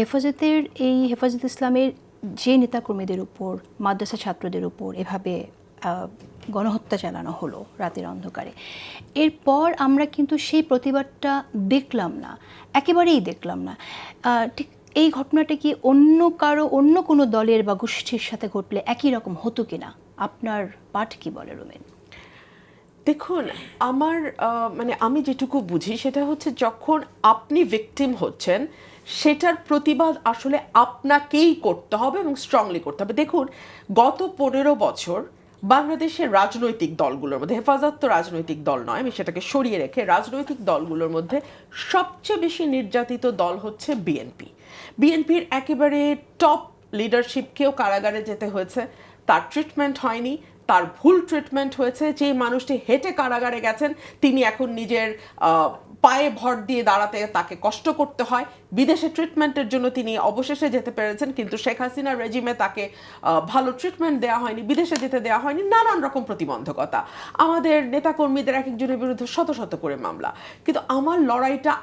হেফাজত ইসলামের যে নেতাকর্মীদের উপর, মাদ্রাসা ছাত্রদের উপর এভাবে গণহত্যা চালানো হলো রাতের অন্ধকারে, এরপর আমরা কিন্তু সেই প্রতিবাদটা দেখলাম না, একেবারেই দেখলাম না। ঠিক এই ঘটনাটা কি অন্য কোনো দলের বা গোষ্ঠীর সাথে ঘটলে একই রকম হতো কিনা, আপনার পাঠ কি বলে রুমিন? দেখুন, আমার আমি যেটুকু বুঝি সেটা হচ্ছে, যখন আপনি ভিকটিম হচ্ছেন সেটার প্রতিবাদ আসলে আপনাকেই করতে হবে এবং স্ট্রংলি করতে হবে। দেখুন, গত 15 বছর বাংলাদেশের রাজনৈতিক দলগুলোর মধ্যে, হেফাজত তো রাজনৈতিক দল নয়, আমি সেটাকে সরিয়ে রেখে রাজনৈতিক দলগুলোর মধ্যে সবচেয়ে বেশি নির্যাতিত দল হচ্ছে বিএনপি। বিএনপির একেবারে টপ লিডারশিপকেও কারাগারে যেতে হয়েছে, তার ট্রিটমেন্ট হয়নি, তার ভুল ট্রিটমেন্ট হয়েছে। যে মানুষটি হেঁটে কারাগারে গেছেন তিনি এখন নিজের পায়ে ভর দিয়ে দাঁড়াতে তাকে কষ্ট করতে হয়। বিদেশে ট্রিটমেন্টের জন্য তিনি অবশেষে যেতে পেরেছেন, কিন্তু শেখ হাসিনার রেজিমে তাকে ভালো ট্রিটমেন্ট দেওয়া হয়নি, বিদেশে যেতে দেওয়া হয়নি, নানান রকম প্রতিবন্ধকতা। আমাদের নেতাকর্মীদের এক একজনের বিরুদ্ধে শত শত করে মামলা। কিন্তু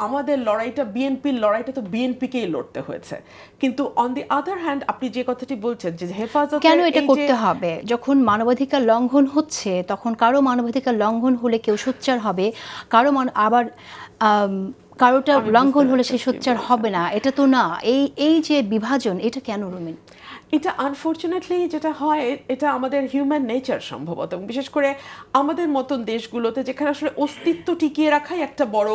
আমাদের লড়াইটা বিএনপির লড়াইটা তো বিএনপিকেই লড়তে হয়েছে। কিন্তু অন দি আদার হ্যান্ড, আপনি যে কথাটি বলছেন যে হেফাজত কেন এটা করতে হবে? যখন মানবাধিকার লঙ্ঘন হচ্ছে, তখন কারো মানবাধিকার লঙ্ঘন হলে কেউ সোচ্চার হবে, কারোটা লঙ্ঘন হলে সে সোচ্চার হবে না, এটা তো না। এই যে বিভাজন, এটা কেন রুমিন? এটা আনফর্চুনেটলি যেটা হয়, এটা আমাদের হিউম্যান নেচার সম্ভবত, বিশেষ করে আমাদের মতন দেশগুলোতে, যেখানে আসলে অস্তিত্ব টিকিয়ে রাখাই একটা বড়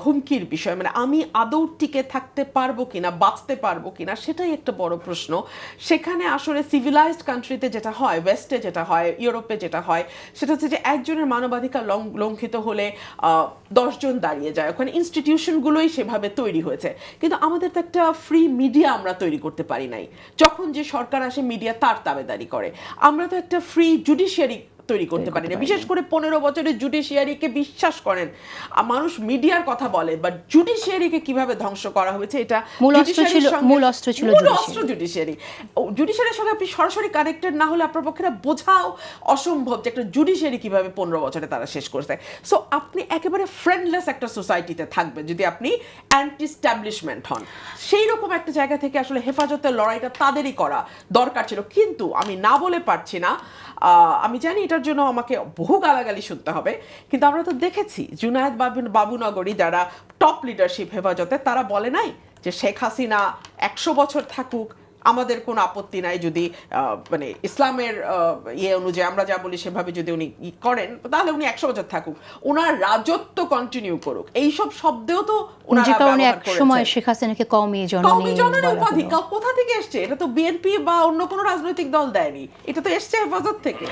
হুমকির বিষয়। মানে আমি আদৌ টিকে থাকতে পারবো কিনা, বাঁচতে পারবো কিনা, সেটাই একটা বড় প্রশ্ন। সেখানে আসলে সিভিলাইজড কান্ট্রিতে যেটা হয়, ওয়েস্টে যেটা হয়, ইউরোপে যেটা হয়, সেটা হচ্ছে যে একজনের মানবাধিকার লঙ্ঘিত হলে 10 জন দাঁড়িয়ে যায়। ওখানে ইনস্টিটিউশনগুলোই সেভাবে তৈরি হয়েছে। কিন্তু আমাদের তো একটা ফ্রি মিডিয়া আমরা তৈরি করতে পারি নাই। যখন যে সরকার আসে, মিডিয়া তার তাবেদারি করে। আমরা তো একটা ফ্রি জুডিশিয়ারি তৈরি করতে পারি না। বিশেষ করে 15 বছরের জুডিশিয়ারিকে বিশ্বাস করেন মানুষ, মিডিয়ার কথা বলে, বাট জুডিশিয়ারিকে কিভাবে ধ্বংস করা হয়েছে, এটা মূল অস্ত্র ছিল জুডিশিয়ারি। জুডিশিয়ারির সঙ্গে আপনি সরাসরি কানেক্টেড না হলে আপনার পক্ষে বোঝাও অসম্ভব যে একটা জুডিশিয়ারি কিভাবে 15 বছরে তারা শেষ করেছে। সো আপনি একেবারে ফ্রেন্ডলেস একটা সোসাইটিতে থাকবেন যদি আপনি অ্যান্টি স্ট্যাবলিশমেন্ট হন। সেই রকম একটা জায়গা থেকে আসলে হেফাজতের লড়াইটা তাদেরই করা দরকার ছিল। কিন্তু আমি না বলে পারছি না, আমি জানি এটার জন্য আমাকে বহু গালাগালি শুনতে হবে, কিন্তু আমরা তো দেখেছি জুনায়েদ বাবুনগরী যারা টপ লিডারশিপ হেফাজতে, তারা বলে নাই যে শেখ হাসিনা 100 বছর থাকুক, আমাদের কোনো আপত্তি নাই যদি মানে ইসলামের অনুযায়ী আমরা যা বলি সেভাবে যদি উনি করেন, তাহলে উনি 100 বছর থাকুক, ওনার রাজত্ব কন্টিনিউ করুক। এইসব শব্দেও তো ওনারা ব্যবহার করেছেন। সময় শেখ হাসিনাকে কওমি জননী উপাধি কোথা থেকে এসছে? এটা তো বিএনপি বা অন্য কোনো রাজনৈতিক দল দেয়নি, এটা তো এসছে হেফাজত থেকে।